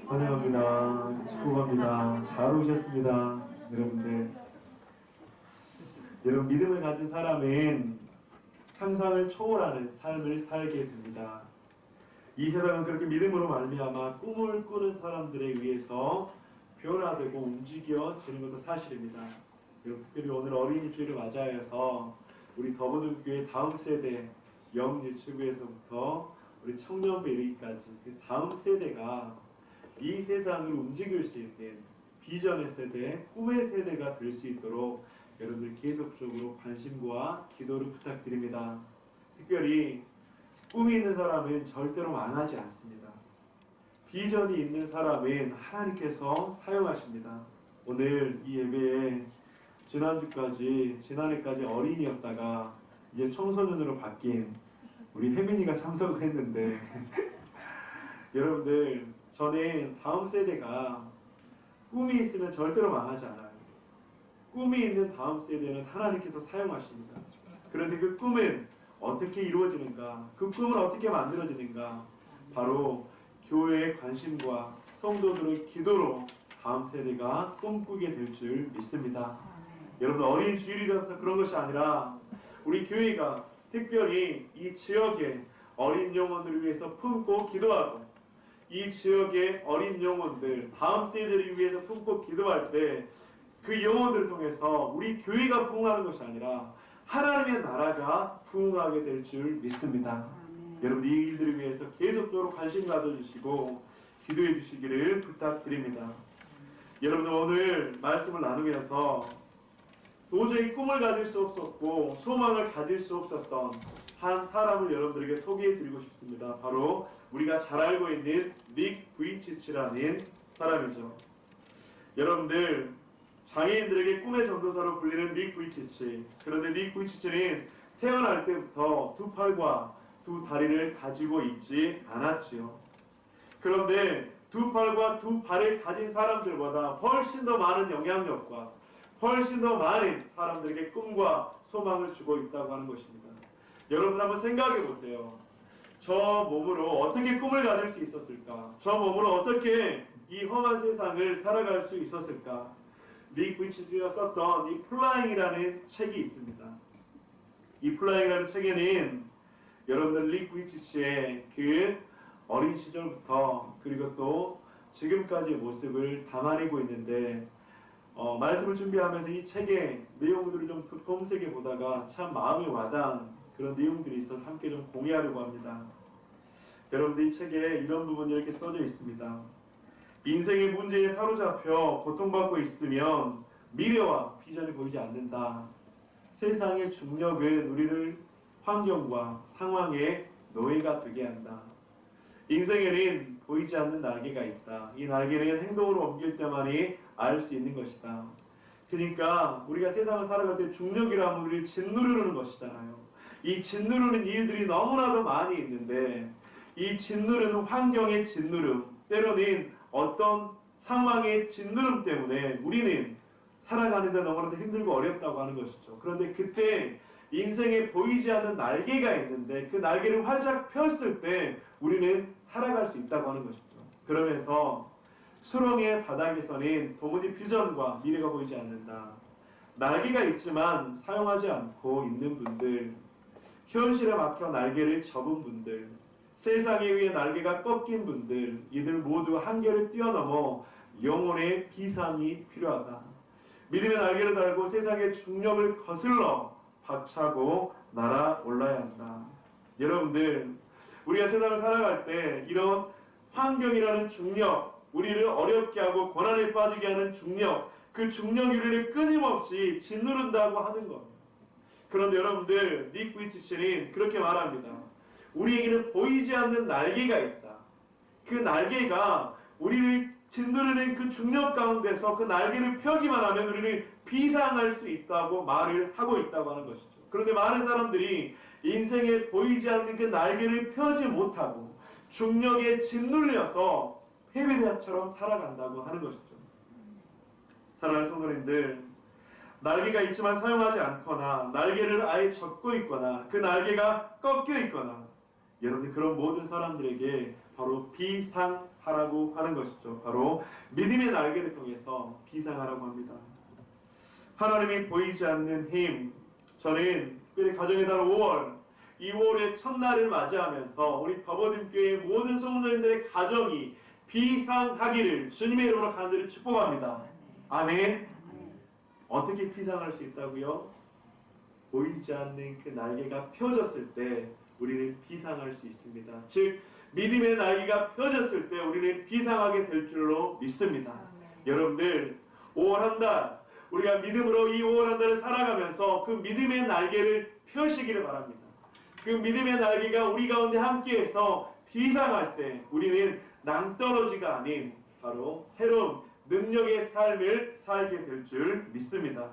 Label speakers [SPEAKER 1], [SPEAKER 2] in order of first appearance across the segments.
[SPEAKER 1] 환영합니다. 축복합니다. 잘 오셨습니다. 여러분들. 여러분, 믿음을 가진 사람은 상상을 초월하는 삶을 살게 됩니다. 이 세상은 그렇게 믿음으로 말미암아 꿈을 꾸는 사람들에 의해서 변화되고 움직여지는 것도 사실입니다. 여러분, 특별히 오늘 어린이 주일을 맞이하여서 우리 더보든교회 다음 세대 영유치부에서부터 우리 청년부 이르기까지 그 다음 세대가 이 세상을 움직일 수 있는 비전의 세대, 꿈의 세대가 될 수 있도록 여러분들 계속적으로 관심과 기도를 부탁드립니다. 특별히 꿈이 있는 사람은 절대로 망하지 않습니다. 비전이 있는 사람은 하나님께서 사용하십니다. 오늘 이 예배에 지난해까지 어린이였다가 이제 청소년으로 바뀐 우리 혜민이가 참석을 했는데 여러분들, 저는 다음 세대가 꿈이 있으면 절대로 망하지 않아요. 꿈이 있는 다음 세대는 하나님께서 사용하십니다. 그런데 그 꿈은 어떻게 이루어지는가? 그 꿈은 어떻게 만들어지는가? 바로 교회의 관심과 성도들의 기도로 다음 세대가 꿈꾸게 될 줄 믿습니다. 여러분, 어린 주일이라서 그런 것이 아니라 우리 교회가 특별히 이 지역의 어린 영혼들을 위해서 품고 기도하고 이 지역의 어린 영혼들, 다음 세대를 위해서 품고 기도할 때 그 영혼들을 통해서 우리 교회가 부흥하는 것이 아니라 하나님의 나라가 부흥하게 될 줄 믿습니다. 여러분, 이 일들을 위해서 계속적으로 관심 가져주시고 기도해 주시기를 부탁드립니다. 여러분, 오늘 말씀을 나누면서 도저히 꿈을 가질 수 없었고 소망을 가질 수 없었던 한 사람을 여러분들에게 소개해 드리고 싶습니다. 바로 우리가 잘 알고 있는 닉 부이치치라는 사람이죠. 여러분들, 장애인들에게 꿈의 전도사로 불리는 닉 부이치치. 그런데 닉 부이치치는 태어날 때부터 두 팔과 두 다리를 가지고 있지 않았지요. 그런데 두 팔과 두 발을 가진 사람들보다 훨씬 더 많은 영향력과 훨씬 더 많은 사람들에게 꿈과 소망을 주고 있다고 하는 것입니다. 여러분, 한번 생각해 보세요. 저 몸으로 어떻게 꿈을 가질 수 있었을까? 저 몸으로 어떻게 이 험한 세상을 살아갈 수 있었을까? 닉 부이치치가 썼던 이 플라잉이라는 책이 있습니다. 이 플라잉이라는 책에는 여러분들 닉 부이치치의 그 어린 시절부터 그리고 또 지금까지의 모습을 담아내고 있는데 말씀을 준비하면서 이 책의 내용들을 좀 검색해 보다가 참 마음이 와닿은 그런 내용들이 있어서 함께 좀 공유하려고 합니다. 여러분들, 이 책에 이런 부분이 이렇게 써져 있습니다. 인생의 문제에 사로잡혀 고통받고 있으면 미래와 비전이 보이지 않는다. 세상의 중력은 우리를 환경과 상황의 노예가 되게 한다. 인생에는 보이지 않는 날개가 있다. 이 날개는 행동으로 옮길 때만이 알 수 있는 것이다. 그러니까 우리가 세상을 살아갈 때 중력이라면 우리를 짓누르는 것이잖아요. 이 짓누르는 일들이 너무나도 많이 있는데 이 짓누르는 환경의 짓누름, 때로는 어떤 상황의 짓누름 때문에 우리는 살아가는 데 너무나도 힘들고 어렵다고 하는 것이죠. 그런데 그때 인생에 보이지 않는 날개가 있는데 그 날개를 활짝 폈을 때 우리는 살아갈 수 있다고 하는 것이죠. 그러면서 수렁의 바닥에서는 도무지 비전과 미래가 보이지 않는다. 날개가 있지만 사용하지 않고 있는 분들, 현실에 막혀 날개를 접은 분들, 세상에 의해 날개가 꺾인 분들, 이들 모두 한계를 뛰어넘어 영혼의 비상이 필요하다. 믿음의 날개를 달고 세상의 중력을 거슬러 박차고 날아올라야 한다. 여러분들, 우리가 세상을 살아갈 때 이런 환경이라는 중력, 우리를 어렵게 하고 고난에 빠지게 하는 중력, 그 중력 우리를 끊임없이 짓누른다고 하는 것. 그런데 여러분들, 닉 부이치치는 그렇게 말합니다. 우리에게는 보이지 않는 날개가 있다. 그 날개가 우리를 짓누르는 그 중력 가운데서 그 날개를 펴기만 하면 우리는 비상할 수 있다고 말을 하고 있다고 하는 것이죠. 그런데 많은 사람들이 인생에 보이지 않는 그 날개를 펴지 못하고 중력에 짓눌려서 패배자처럼 살아간다고 하는 것이죠. 사랑하는 성도님들, 날개가 있지만 사용하지 않거나 날개를 아예 접고 있거나 그 날개가 꺾여 있거나 여러분들, 그런 모든 사람들에게 바로 비상하라고 하는 것이죠. 바로 믿음의 날개를 통해서 비상하라고 합니다. 하나님이 보이지 않는 힘. 저는 특별히 가정의 달 5월, 이 5월의 첫날을 맞이하면서 우리 더버dim교회 모든 성도님들의 가정이 비상하기를 주님의 이름으로 간절히 축복합니다. 아멘. 어떻게 비상할 수 있다고요? 보이지 않는 그 날개가 펴졌을 때 우리는 비상할 수 있습니다. 즉 믿음의 날개가 펴졌을 때 우리는 비상하게 될 줄로 믿습니다. 여러분들 5월 한 달 우리가 믿음으로 이 5월 한 달을 살아가면서 그 믿음의 날개를 펴시기를 바랍니다. 그 믿음의 날개가 우리 가운데 함께해서 비상할 때 우리는 낭떠러지가 아닌 바로 새로운 능력의 삶을 살게 될 줄 믿습니다.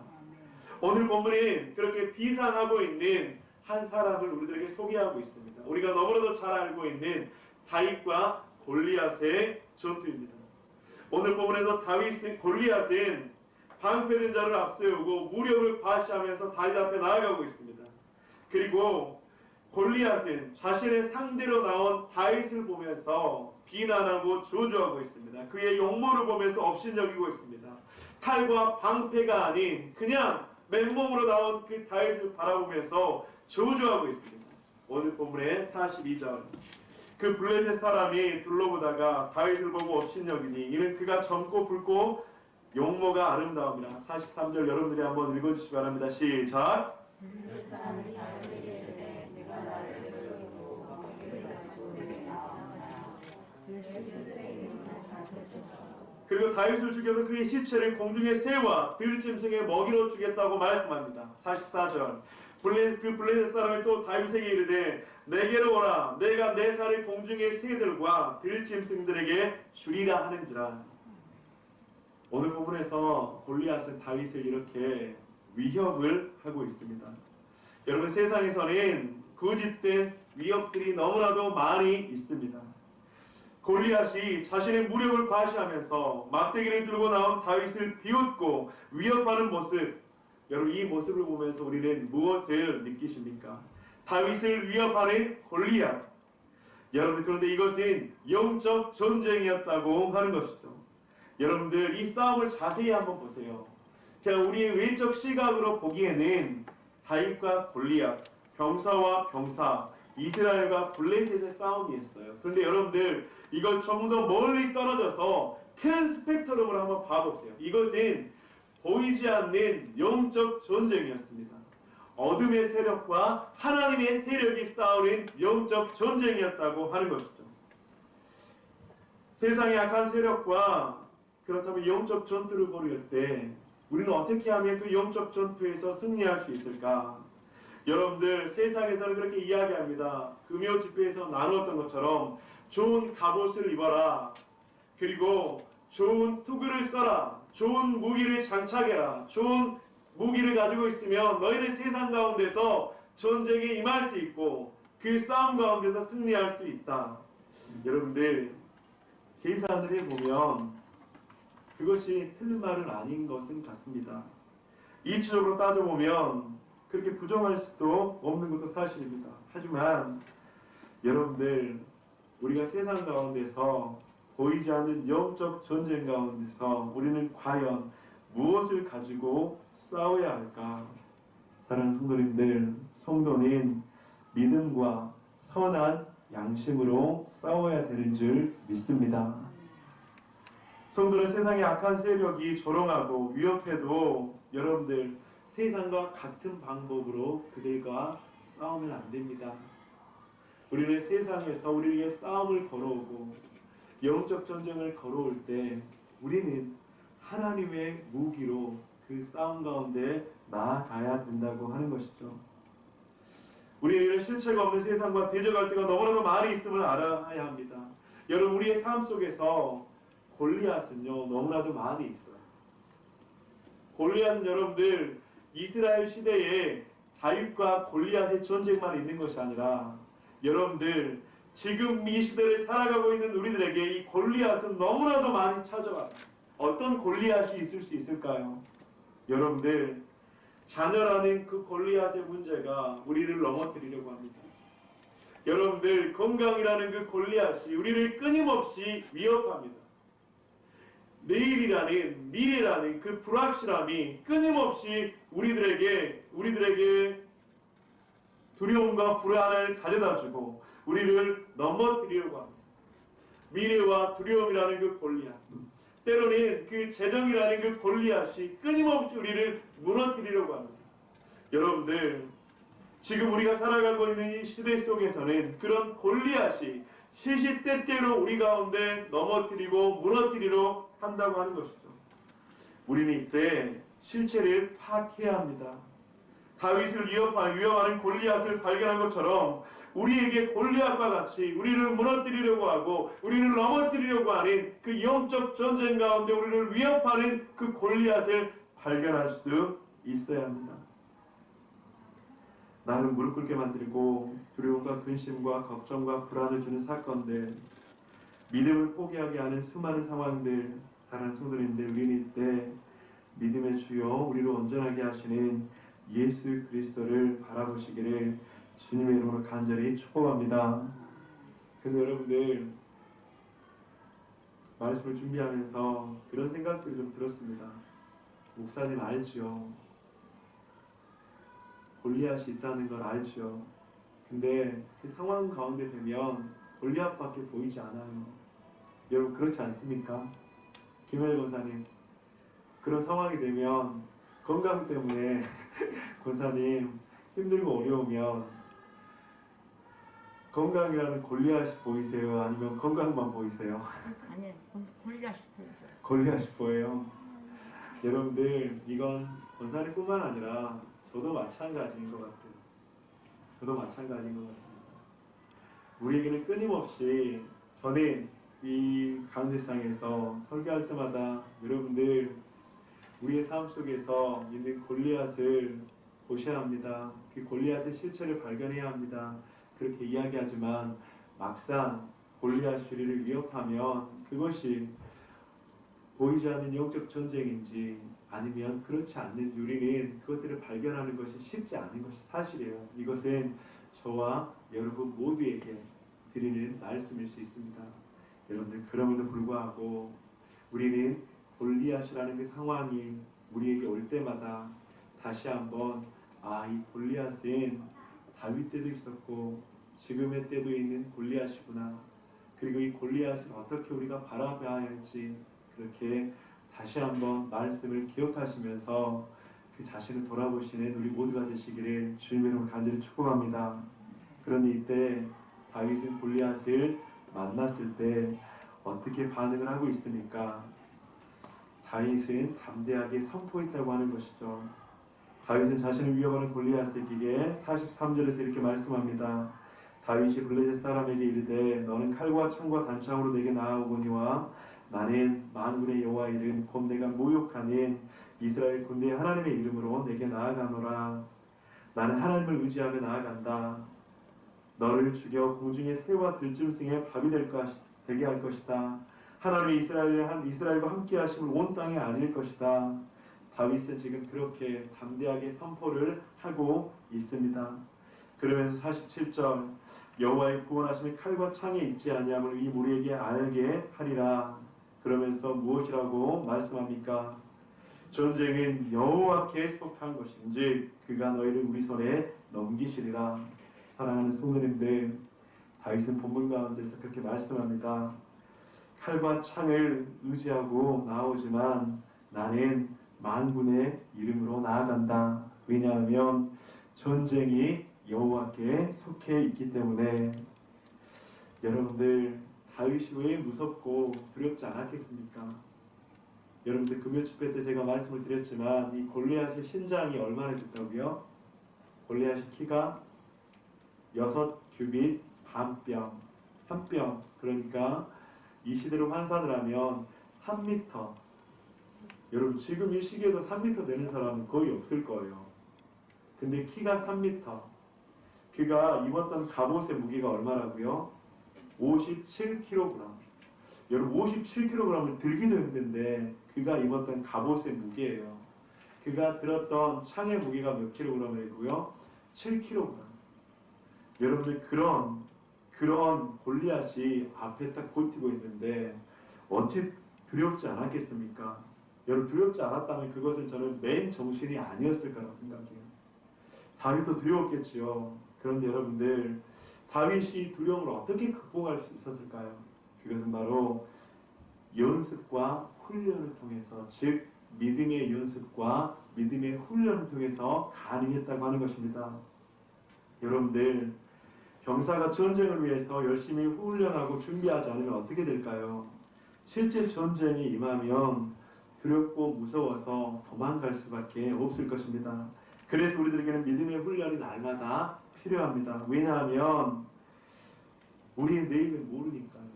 [SPEAKER 1] 오늘 본문은 그렇게 비상하고 있는 한 사람을 우리들에게 소개하고 있습니다. 우리가 너무나도 잘 알고 있는 다윗과 골리앗의 전투입니다. 오늘 본문에서 골리앗은 방패된 자를 앞세우고 무력을 과시하면서 다윗 앞에 나아가고 있습니다. 그리고 골리앗은 자신의 상대로 나온 다윗을 보면서 비난하고 저주하고 있습니다. 그의 용모를 보면서 업신여기고 있습니다. 칼과 방패가 아닌 그냥 맨몸으로 나온 그 다윗을 바라보면서 저주하고 있습니다. 오늘 본문의 42절 그 블레셋 사람이 둘러보다가 다윗을 보고 업신여기니 이는 그가 젊고 붉고 용모가 아름다움이라. 43절 여러분들이 한번 읽어주시기 바랍니다. 시작. 그리고 다윗을 죽여서 그의 시체를 공중의 새와 들짐승의 먹이로 주겠다고 말씀합니다. 44절 그 블레셋 사람이 또 다윗에게 이르되 내게로 오라 내가 내 살을 공중의 새들과 들짐승들에게 주리라 하는지라. 오늘 본문에서 골리앗은 다윗을 이렇게 위협을 하고 있습니다. 여러분 세상에서는 거짓된 위협들이 너무나도 많이 있습니다. 골리앗이 자신의 무력을 과시하면서 막대기를 들고 나온 다윗을 비웃고 위협하는 모습, 여러분 이 모습을 보면서 우리는 무엇을 느끼십니까? 다윗을 위협하는 골리앗. 여러분 그런데 이것은 영적 전쟁이었다고 하는 것이죠. 여러분들 이 싸움을 자세히 한번 보세요. 그냥 우리의 외적 시각으로 보기에는 다윗과 골리앗, 병사와 병사, 이스라엘과 블레셋의 싸움이었어요. 그런데 여러분들 이걸 좀 더 멀리 떨어져서 큰 스펙트럼을 한번 봐보세요. 이것은 보이지 않는 영적 전쟁이었습니다. 어둠의 세력과 하나님의 세력이 싸우는 영적 전쟁이었다고 하는 것이죠. 세상의 악한 세력과 그렇다면 영적 전투를 벌일 때 우리는 어떻게 하면 그 영적 전투에서 승리할 수 있을까? 여러분들 세상에서는 그렇게 이야기합니다. 금요 집회에서 나누었던 것처럼 좋은 갑옷을 입어라. 그리고 좋은 투구를 써라. 좋은 무기를 장착해라. 좋은 무기를 가지고 있으면 너희들 세상 가운데서 전쟁에 임할 수 있고 그 싸움 가운데서 승리할 수 있다. 여러분들 계산을 해보면 그것이 틀린 말은 아닌 것은 같습니다. 이치적으로 따져보면 그렇게 부정할 수도 없는 것도 사실입니다. 하지만 여러분들 우리가 세상 가운데서 보이지 않는 영적 전쟁 가운데서 우리는 과연 무엇을 가지고 싸워야 할까? 사랑하는 성도님들, 성도는 믿음과 선한 양심으로 싸워야 되는 줄 믿습니다. 성도는 세상의 악한 세력이 조롱하고 위협해도 여러분들 세상과 같은 방법으로 그들과 싸우면 안 됩니다. 우리는 세상에서 우리에게 싸움을 걸어오고 영적 전쟁을 걸어올 때 우리는 하나님의 무기로 그 싸움 가운데 나아가야 된다고 하는 것이죠. 우리는 실체가 없는 세상과 대적할 때가 너무나도 많이 있음을 알아야 합니다. 여러분 우리의 삶 속에서 골리앗은요 너무나도 많이 있어요. 골리앗은 여러분들 이스라엘 시대에 다윗과 골리앗의 전쟁만 있는 것이 아니라 여러분들 지금 이 시대를 살아가고 있는 우리들에게 이 골리앗은 너무나도 많이 찾아와요. 어떤 골리앗이 있을 수 있을까요? 여러분들 자녀라는 그 골리앗의 문제가 우리를 넘어뜨리려고 합니다. 여러분들 건강이라는 그 골리앗이 우리를 끊임없이 위협합니다. 내일이라는 미래라는 그 불확실함이 끊임없이 우리들에게 두려움과 불안을 가져다주고 우리를 넘어뜨리려고 합니다. 미래와 두려움이라는 그 골리앗, 때로는 그 재정이라는 그 골리앗이 끊임없이 우리를 무너뜨리려고 합니다. 여러분들, 지금 우리가 살아가고 있는 이 시대 속에서는 그런 골리앗이 시시때때로 우리 가운데 넘어뜨리고 무너뜨리려 한다고 하는 것이죠. 우리는 이때 실체를 파악해야 합니다. 다윗을 위협하는 골리앗을 발견한 것처럼 우리에게 골리앗과 같이 우리를 무너뜨리려고 하고 우리를 넘어뜨리려고 하는 그 영적 전쟁 가운데 우리를 위협하는 그 골리앗을 발견할 수 있어야 합니다. 나를 무릎 꿇게 만들고 두려움과 근심과 걱정과 불안을 주는 사건들, 믿음을 포기하게 하는 수많은 상황들, 사랑하는 성도님들, 우리는 이때 믿음의 주여 우리를 온전하게 하시는 예수 그리스도를 바라보시기를 주님의 이름으로 간절히 축복합니다. 근데 여러분들, 말씀을 준비하면서 그런 생각들이 좀 들었습니다. 목사님 알지요? 골리앗이 있다는 걸 알죠. 근데 그 상황 가운데 되면 골리앗밖에 보이지 않아요. 여러분 그렇지 않습니까? 김혜일 권사님, 그런 상황이 되면 건강 때문에 권사님 힘들고 어려우면 건강이라는 골리앗이 보이세요? 아니면 건강만 보이세요?
[SPEAKER 2] 아니, 골리앗이 보이죠.
[SPEAKER 1] 골리앗이 보여요. 여러분들, 이건 권사님뿐만 아니라 저도 마찬가지인 것 같아요. 저도 마찬가지인 것 같습니다. 우리에게는 끊임없이, 저는 이 가운데상에서 설교할 때마다 여러분들 우리의 삶 속에서 있는 골리앗을 보셔야 합니다. 그 골리앗의 실체를 발견해야 합니다. 그렇게 이야기하지만 막상 골리앗이 우리를 위협하면 그것이 보이지 않는 영적 전쟁인지 아니면 그렇지 않는지 우리는 그것들을 발견하는 것이 쉽지 않은 것이 사실이에요. 이것은 저와 여러분 모두에게 드리는 말씀일 수 있습니다. 여러분들, 그럼에도 불구하고 우리는 골리앗이라는 그 상황이 우리에게 올 때마다 다시 한번 이 골리앗은 다윗 때도 있었고 지금의 때도 있는 골리앗이구나. 그리고 이 골리앗을 어떻게 우리가 바라봐야 할지 그렇게 다시 한번 말씀을 기억하시면서 그 자신을 돌아보시는 우리 모두가 되시기를 주님의 이름으로 간절히 축복합니다. 그러니 이때 다윗은 골리앗을 만났을 때 어떻게 반응을 하고 있습니까? 다윗은 담대하게 선포했다고 하는 것이죠. 다윗은 자신을 위협하는 골리앗에게 43절에서 이렇게 말씀합니다. 다윗이 블레셋 사람에게 이르되 너는 칼과 창과 단창으로 내게 나아오거니와 나는 만군의 여호와 이름 곧 내가 모욕하는 이스라엘 군대의 하나님의 이름으로 내게 나아가노라. 나는 하나님을 의지하며 나아간다. 너를 죽여 공중의 새와 들짐승의 밥이 되게 할 것이다. 하나님의 이스라엘과 함께 하심을 온 땅에 알릴 것이다. 다윗은 지금 그렇게 담대하게 선포를 하고 있습니다. 그러면서 47절 여호와의 구원하심이 칼과 창에 있지 아니함을 이 무리에게 알게 하리라. 그러면서 무엇이라고 말씀합니까? 전쟁은 여호와께 속한 것인지 그가 너희를 우리 손에 넘기시리라. 사랑하는 성도님들, 다윗은 본문 가운데서 그렇게 말씀합니다. 칼과 창을 의지하고 나오지만 나는 만군의 이름으로 나아간다. 왜냐하면 전쟁이 여호와께 속해 있기 때문에. 여러분들, 다윗이 왜 무섭고 두렵지 않았겠습니까? 여러분들, 금요 집회 때 제가 말씀을 드렸지만 이 골리앗의 신장이 얼마나 됐다고요? 골리앗의 키가 6규빗 반뼘, 한 뼘. 그러니까 이 시대로 환산을 하면 3m. 여러분, 지금 이 시기에서 3m 되는 사람은 거의 없을 거예요. 근데 키가 3m. 그가 입었던 갑옷의 무게가 얼마라고요? 57kg. 여러분, 57kg을 들기도 힘든데 그가 입었던 갑옷의 무게예요. 그가 들었던 창의 무게가 몇 킬로그램이고요? 7kg. 여러분들, 그런 그런 골리앗이 앞에 딱 버티고 있는데 어찌 두렵지 않았겠습니까? 여러분 두렵지 않았다면 그것은 저는 맨 정신이 아니었을 거라고 생각해요. 다윗도 두려웠겠지요. 그런데 여러분들 다윗이 두려움을 어떻게 극복할 수 있었을까요? 그것은 바로 연습과 훈련을 통해서, 즉 믿음의 연습과 믿음의 훈련을 통해서 가능했다고 하는 것입니다. 여러분들 병사가 전쟁을 위해서 열심히 훈련하고 준비하지 않으면 어떻게 될까요? 실제 전쟁이 임하면 두렵고 무서워서 도망갈 수밖에 없을 것입니다. 그래서 우리들에게는 믿음의 훈련이 날마다 필요합니다. 왜냐하면 우리의 내일은 모르니까요.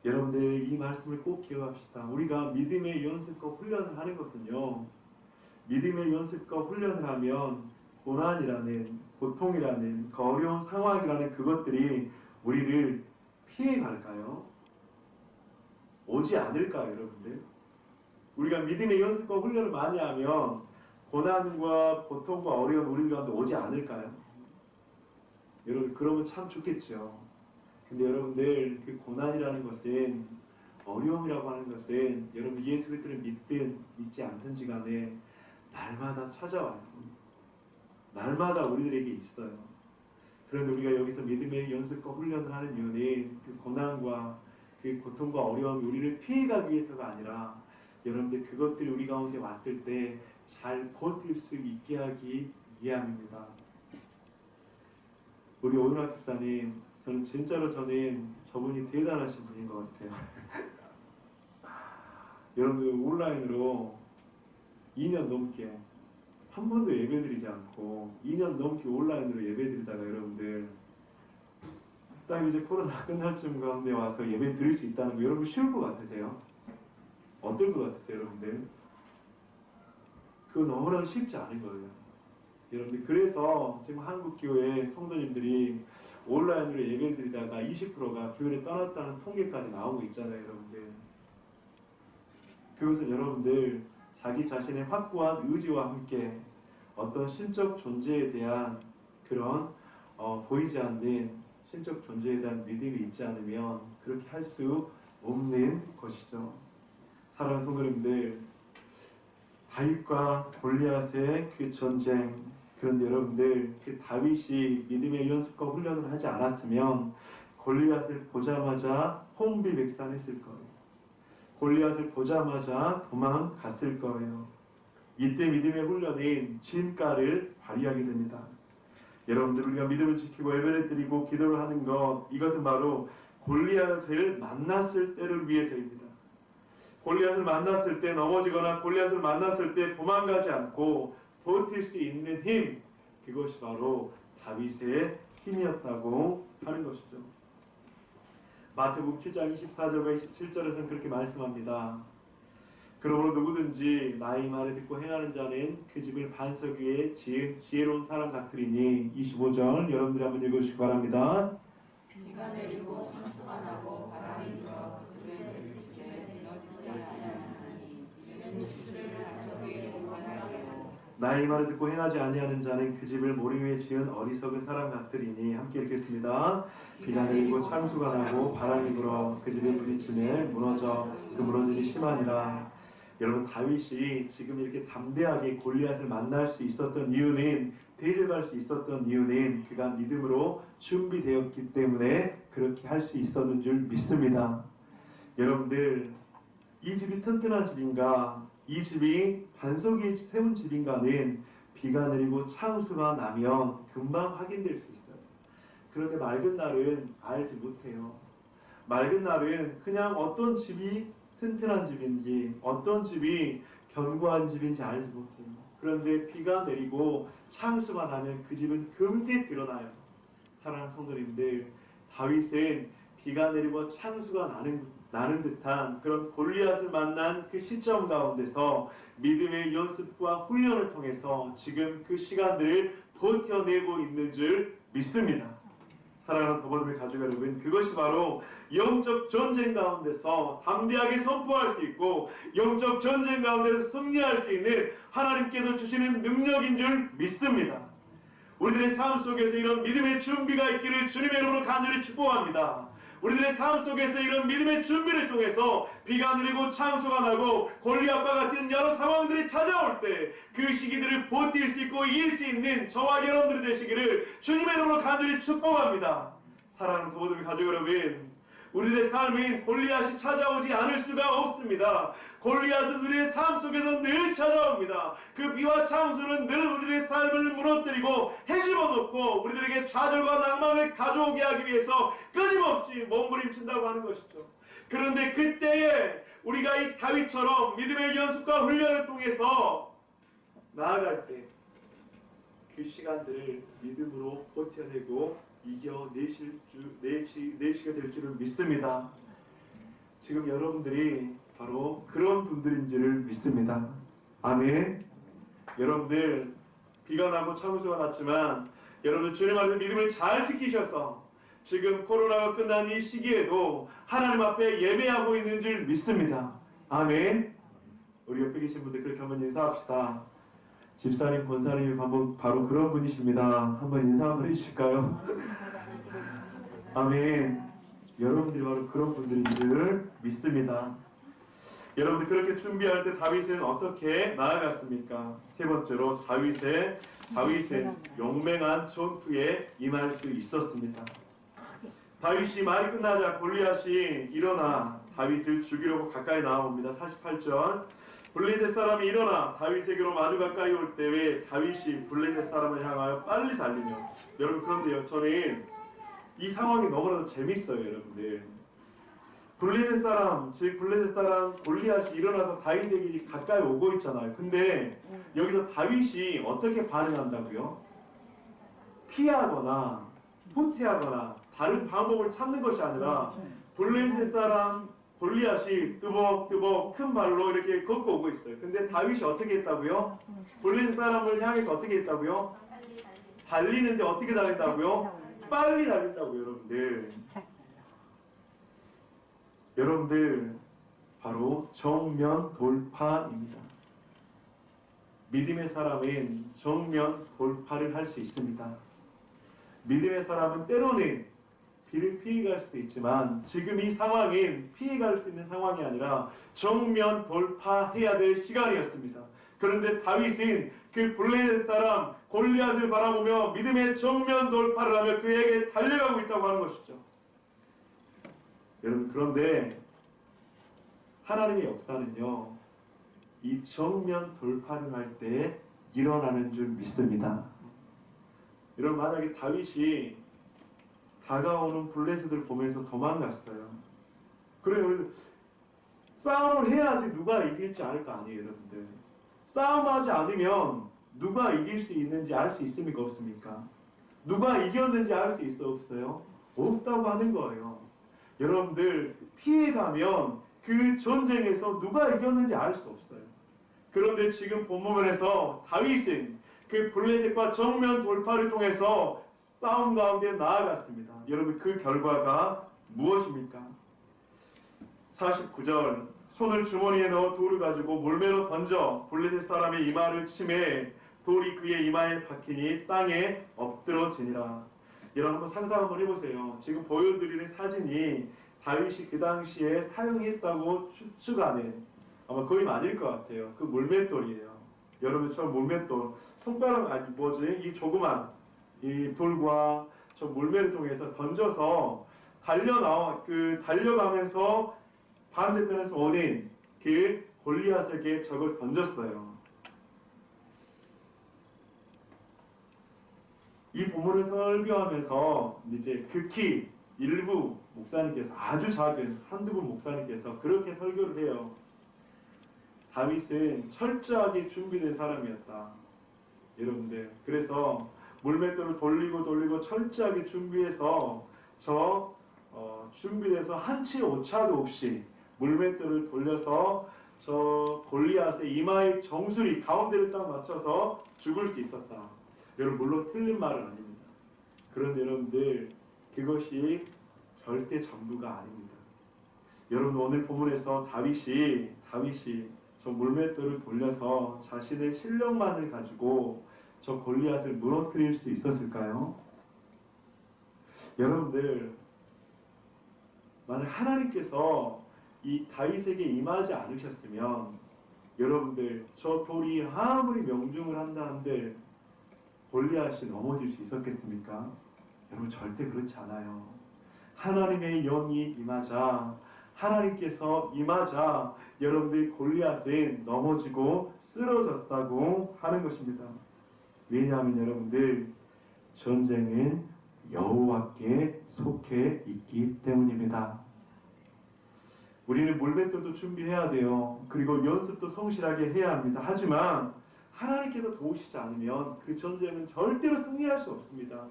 [SPEAKER 1] 여러분들 이 말씀을 꼭 기억합시다. 우리가 믿음의 연습과 훈련을 하는 것은요, 믿음의 연습과 훈련을 하면 고난이라는, 고통이라는, 그 어려운 상황이라는 그것들이 우리를 피해갈까요? 오지 않을까요, 여러분들? 우리가 믿음의 연습과 훈련을 많이 하면 고난과 고통과 어려움 우리 가운데 오지 않을까요? 여러분, 그러면 참 좋겠죠. 근데 여러분들 그 고난이라는 것은, 어려움이라고 하는 것은 여러분 예수 그리스도를 믿든 믿지 않든지 간에 날마다 찾아와요. 날마다 우리들에게 있어요. 그런데 우리가 여기서 믿음의 연습과 훈련을 하는 이유는 그 고난과 그 고통과 어려움이 우리를 피해가기 위해서가 아니라 여러분들 그것들이 우리 가운데 왔을 때 잘 버틸 수 있게 하기 위함입니다. 우리 오윤학 집사님, 저는 진짜로 저분이 대단하신 분인 것 같아요. 여러분들 온라인으로 2년 넘게 한 번도 예배드리지 않고 2년 넘게 온라인으로 예배드리다가 여러분들 딱 이제 코로나 끝날 쯤 가운데 와서 예배 드릴 수 있다는 거 여러분 쉬울 것 같으세요? 어떨 것 같으세요, 여러분들? 그거 너무나도 쉽지 않은 거예요. 여러분들 그래서 지금 한국교회 성도님들이 온라인으로 예배 드리다가 20%가 교회를 떠났다는 통계까지 나오고 있잖아요, 여러분들. 그것은 여러분들 자기 자신의 확고한 의지와 함께 어떤 신적 존재에 대한 그런 보이지 않는 신적 존재에 대한 믿음이 있지 않으면 그렇게 할 수 없는 것이죠. 사랑하는 성도님들, 다윗과 골리앗의 그 전쟁, 그런데 여러분들 그 다윗이 믿음의 연습과 훈련을 하지 않았으면 골리앗을 보자마자 혼비백산했을 거예요. 골리앗을 보자마자 도망갔을 거예요. 이때 믿음의 훈련인 진가를 발휘하게 됩니다. 여러분들 우리가 믿음을 지키고 예배를 드리고 기도를 하는 것, 이것은 바로 골리앗을 만났을 때를 위해서입니다. 골리앗을 만났을 때 넘어지거나 골리앗을 만났을 때 도망가지 않고 버틸 수 있는 힘, 그것이 바로 다윗의 힘이었다고 하는 것이죠. 마태복음 7장 24절과 27절에서는 그렇게 말씀합니다. 그러므로 누구든지 나의 말을 듣고 행하는 자는 그 집을 반석 위에 지은 지혜로운 사람 같으리니. 25절 여러분들이 한번 읽어주시기 바랍니다.
[SPEAKER 3] 비가 내리고 상수가 나고 바람이 불어 그 집에 부딪히되 널뛰지 아니하나니 이는 주를 반석 위에 올라가고.
[SPEAKER 1] 나의 말을 듣고 행하지 아니하는 자는 그 집을 모래 위에 지은 어리석은 사람 같으리니. 함께 읽겠습니다. 비가 내리고 창수가 나고 바람이 불어 그 집에 부딪히매 무너져 그 무너짐이 심하니라. 여러분 다윗이 지금 이렇게 담대하게 골리앗을 만날 수 있었던 이유는, 대적할 수 있었던 이유는 그가 믿음으로 준비되었기 때문에 그렇게 할 수 있었는 줄 믿습니다. 여러분들 이 집이 튼튼한 집인가, 이 집이 반석 위에 세운 집인가는 비가 내리고 창수가 나면 금방 확인될 수 있어요. 그런데 맑은 날은 알지 못해요. 맑은 날은 그냥 어떤 집이 튼튼한 집인지, 어떤 집이 견고한 집인지 알지 못해요. 그런데 비가 내리고 창수가 나면 그 집은 금세 드러나요. 사랑하는 성도님들, 다윗은 비가 내리고 창수가 나는 듯한 그런 골리앗을 만난 그 시점 가운데서 믿음의 연습과 훈련을 통해서 지금 그 시간들을 버텨내고 있는 줄 믿습니다. 사랑하는 더버름의 가족 여러분, 그것이 바로 영적 전쟁 가운데서 담대하게 선포할 수 있고 영적 전쟁 가운데서 승리할 수 있는 하나님께서 주시는 능력인 줄 믿습니다. 우리들의 삶 속에서 이런 믿음의 준비가 있기를 주님의 이름으로 간절히 축복합니다. 우리들의 삶 속에서 이런 믿음의 준비를 통해서 비가 내리고 창수가 나고 골리앗과 같은 여러 상황들이 찾아올 때 그 시기들을 버틸 수 있고 이길 수 있는 저와 여러분들이 되시기를 주님의 이름으로 간절히 축복합니다. 사랑하는 도보들 가족 여러분, 우리들의 삶인 골리앗이 찾아오지 않을 수가 없습니다. 골리앗은 우리의 삶 속에서 늘 찾아옵니다. 그 비와 창수는 늘 우리들의 삶을 무너뜨리고 헤집어 놓고 우리들에게 좌절과 낭만을 가져오게 하기 위해서 끊임없이 몸부림친다고 하는 것이죠. 그런데 그때에 우리가 이 다윗처럼 믿음의 연습과 훈련을 통해서 나아갈 때 그 시간들을 믿음으로 버텨내고 이겨내시게 될 줄을 믿습니다. 지금 여러분들이 바로 그런 분들인 줄 믿습니다. 아멘. 여러분들 비가 나고 창수가 났지만 여러분 주님 안에서 믿음을 잘 지키셔서 지금 코로나가 끝난 이 시기에도 하나님 앞에 예배하고 있는 줄 믿습니다. 아멘. 우리 옆에 계신 분들 그렇게 한번 인사합시다. 집사님, 권사님이 바로 그런 분이십니다. 한번 인사 한번 해주실까요? 아멘. 여러분들이 바로 그런 분들인 줄 믿습니다. 여러분들 그렇게 준비할 때 다윗은 어떻게 나아갔습니까? 세 번째로 다윗은 용맹한 전투에 임할 수 있었습니다. 다윗이 말이 끝나자 골리앗이 일어나 다윗을 죽이려고 가까이 나옵니다. 48절 블레셋 사람이 일어나 다윗에게로 마주 가까이 올 때에 다윗이 블레셋 사람을 향하여 빨리 달리며, 여러분 그런데요, 저는 이 상황이 너무나도 재밌어요. 여러분들 블레셋 사람 골리앗이 일어나서 다윗에게 가까이 오고 있잖아요. 근데 여기서 다윗이 어떻게 반응한다고요? 피하거나 후퇴하거나 다른 방법을 찾는 것이 아니라 블레셋 사람 골리앗이 뚜벅뚜벅 큰 발로 이렇게 걷고 오고 있어요. 근데 다윗이 어떻게 했다고요? 블레셋 사람을 향해서 어떻게 했다고요? 달리는데 어떻게 달린다고요? 빨리 달린다고요. 여러분들 바로 정면 돌파입니다. 믿음의 사람은 정면 돌파를 할 수 있습니다. 믿음의 사람은 때로는 비를 피해갈 수도 있지만 지금 이 상황은 피해갈 수 있는 상황이 아니라 정면 돌파해야 될 시간이었습니다. 그런데 다윗은 그 블레셋 사람 골리앗을 바라보며 믿음의 정면 돌파를 하며 그에게 달려가고 있다고 하는 것이죠. 여러분 그런데 하나님의 역사는요, 이 정면 돌파를 할 때 일어나는 줄 믿습니다. 여러분 만약에 다윗이 다가오는 블레셋을 보면서 도망갔어요. 그래요. 싸움을 해야지 누가 이길지 알 거 아니에요. 여러분들 싸움하지 않으면 누가 이길 수 있는지 알 수 있습니까? 없습니까? 누가 이겼는지 알 수 있어? 없어요? 없다고 하는 거예요. 여러분들 피해가면 그 전쟁에서 누가 이겼는지 알 수 없어요. 그런데 지금 본문에서 다윗은 그 블레셋과 정면 돌파를 통해서 싸움 가운데 나아갔습니다. 여러분 그 결과가 무엇입니까? 49절 손을 주머니에 넣어 돌을 가지고 몰매로 던져 블레셋 사람의 이마를 치매 돌이 그의 이마에 박히니 땅에 엎드러지니라. 여러분 한번 상상 한번 해보세요. 지금 보여드리는 사진이 다윗이 그 당시에 사용했다고 추측하는, 아마 거의 맞을 것 같아요. 그 몰맷돌이에요. 여러분 저 몰맷돌 손가락 이 조그만 이 돌과 저 몰매를 통해서 던져서 달려가면서 반대편에서 오는 그 골리앗에게 저걸 던졌어요. 이 본문을 설교하면서 이제 극히 일부 목사님께서, 아주 작은 한두 분 목사님께서 그렇게 설교를 해요. 다윗은 철저하게 준비된 사람이었다. 여러분들 그래서 물맷돌을 돌리고 철저하게 준비해서 준비해서 한치 오차도 없이 물맷돌을 돌려서 저 골리앗의 이마의 정수리 가운데를 딱 맞춰서 죽을 수 있었다. 여러분 물론 틀린 말은 아닙니다. 그런데 여러분들 그것이 절대 전부가 아닙니다. 여러분 오늘 본문에서 다윗이 저 물맷돌을 돌려서 자신의 실력만을 가지고 저 골리앗을 무너뜨릴 수 있었을까요? 여러분들, 만약 하나님께서 이 다윗에게 임하지 않으셨으면 여러분들 저 돌이 아무리 명중을 한다 한들 골리앗이 넘어질 수 있었겠습니까? 여러분 절대 그렇지 않아요. 하나님의 영이 임하자, 하나님께서 임하자 여러분들 골리앗은 넘어지고 쓰러졌다고 하는 것입니다. 왜냐하면 여러분들 전쟁은 여호와께 속해 있기 때문입니다. 우리는 물맷돌도 준비해야 돼요. 그리고 연습도 성실하게 해야 합니다. 하지만 하나님께서 도우시지 않으면 그 전쟁은 절대로 승리할 수 없습니다.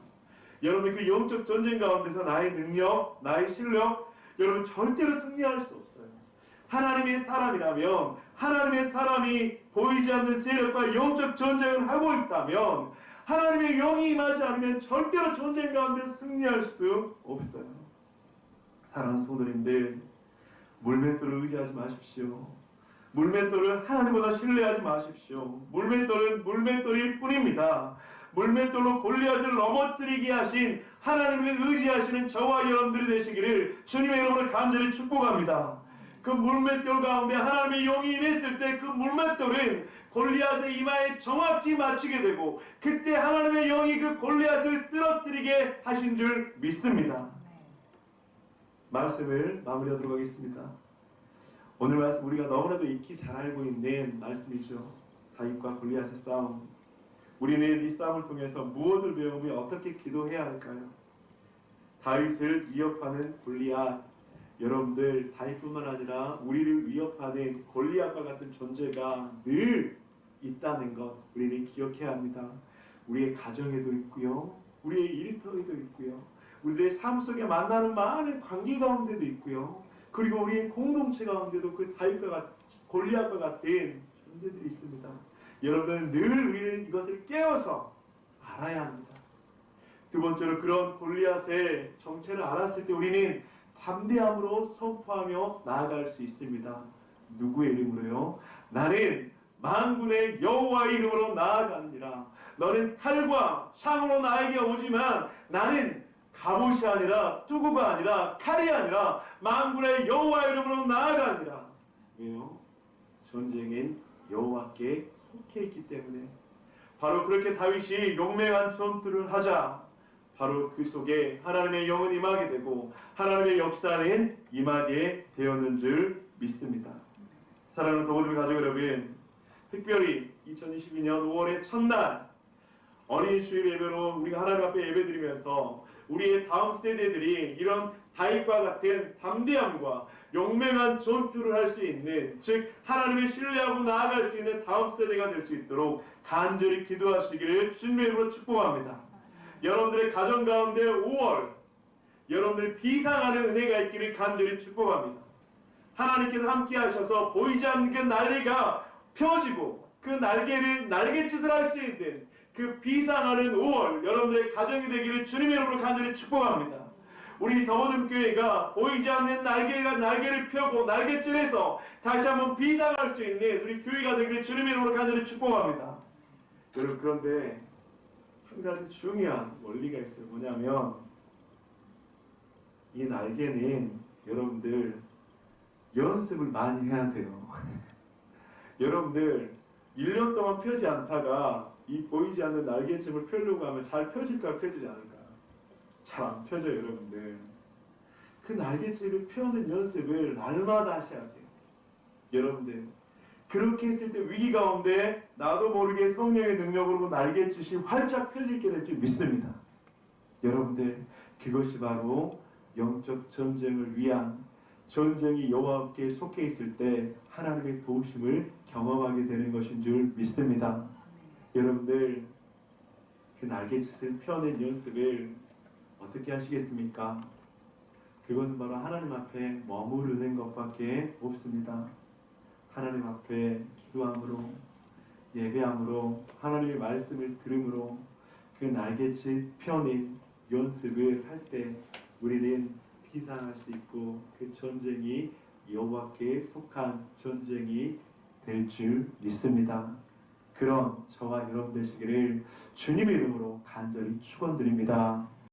[SPEAKER 1] 여러분 그 영적 전쟁 가운데서 나의 능력, 나의 실력 여러분 절대로 승리할 수 없어요. 하나님의 사람이라면 하나님의 사람이 보이지 않는 세력과 영적 전쟁을 하고 있다면 하나님의 영이 임하지 않으면 절대로 전쟁 가운데 승리할 수 없어요. 사랑하는 성도님들, 물맷돌을 의지하지 마십시오. 물맷돌을 하나님보다 신뢰하지 마십시오. 물맷돌은 물맷돌일 뿐입니다. 물맷돌로 골리앗을 넘어뜨리게 하신 하나님을 의지하시는 저와 여러분들이 되시기를 주님의 이름으로 간절히 축복합니다. 그 물맷돌 가운데 하나님의 영이 임했을 때 그 물맷돌은 골리앗의 이마에 정확히 맞추게 되고 그때 하나님의 영이 그 골리앗을 쓰러뜨리게 하신 줄 믿습니다. 말씀을 마무리하도록 하겠습니다. 오늘 말씀 우리가 너무나도 익히 잘 알고 있는 말씀이죠. 다윗과 골리앗의 싸움. 우리는 이 싸움을 통해서 무엇을 배우며 어떻게 기도해야 할까요? 다윗을 위협하는 골리앗. 여러분들 다윗뿐만 아니라 우리를 위협하는 골리앗과 같은 존재가 늘 있다는 것 우리는 기억해야 합니다. 우리의 가정에도 있고요. 우리의 일터에도 있고요. 우리의 삶 속에 만나는 많은 관계 가운데도 있고요. 그리고 우리의 공동체 가운데도 그 다윗과 같은 골리앗과 같은 존재들이 있습니다. 여러분은 늘 우리는 이것을 깨워서 알아야 합니다. 두 번째로 그런 골리앗의 정체를 알았을 때 우리는 담대함으로 선포하며 나아갈 수 있습니다. 누구의 이름으로요? 나는 만군의 여호와의 이름으로 나아가느니라. 너는 칼과 창으로 나에게 오지만 나는 갑옷이 아니라 투구가 아니라 칼이 아니라 만군의 여호와의 이름으로 나아가느니라. 왜요? 전쟁은 여호와께 속해 있기 때문에. 바로 그렇게 다윗이 용맹한 전투를 하자 바로 그 속에 하나님의 영은 임하게 되고 하나님의 역사는 임하게 되었는 줄 믿습니다. 사랑하는 더보듬의 가족 여러분, 특별히 2022년 5월의 첫날 어린이 주일 예배로 우리가 하나님 앞에 예배드리면서 우리의 다음 세대들이 이런 다윗과 같은 담대함과 용맹한 전투를 할 수 있는, 즉 하나님을 신뢰하고 나아갈 수 있는 다음 세대가 될 수 있도록 간절히 기도하시기를 주님의 이름으로 축복합니다. 여러분들의 가정 가운데 5월 여러분들 비상하는 은혜가 있기를 간절히 축복합니다. 하나님께서 함께 하셔서 보이지 않는 그 날개가 펴지고 그 날갯짓을 할 수 있는 그 비상하는 5월 여러분들의 가정이 되기를 주님의 이름으로 간절히 축복합니다. 우리 더보듬 교회가 보이지 않는 날개를 펴고 날갯짓해서 다시 한번 비상할 수 있는 우리 교회가 되기를 주님의 이름으로 간절히 축복합니다. 여러분, 그런데 한 가지 중요한 원리가 있어요. 뭐냐면 이 날개는 여러분들 연습을 많이 해야 돼요. 여러분들 1년 동안 펴지 않다가 이 보이지 않는 날개춤을 펴려고 하면 잘 펴질까 펴지지 않을까? 잘 안 펴져요. 여러분들 그 날개춤을 펴는 연습을 날마다 하셔야 돼요. 여러분들 그렇게 했을 때 위기 가운데 나도 모르게 성령의 능력으로 날갯짓이 활짝 펴지게 될 줄 믿습니다. 여러분들 그것이 바로 영적 전쟁을 위한, 전쟁이 여호와께 속해 있을 때 하나님의 도우심을 경험하게 되는 것인 줄 믿습니다. 여러분들 그 날갯짓을 펴는 연습을 어떻게 하시겠습니까? 그것은 바로 하나님 앞에 머무르는 것밖에 없습니다. 하나님 앞에 기도함으로, 예배함으로, 하나님의 말씀을 들음으로 그 날갯짓 펴는 연습을 할 때 우리는 비상할 수 있고 그 전쟁이 여호와께 속한 전쟁이 될 줄 믿습니다. 그런 저와 여러분 되시기를 주님의 이름으로 간절히 축원드립니다.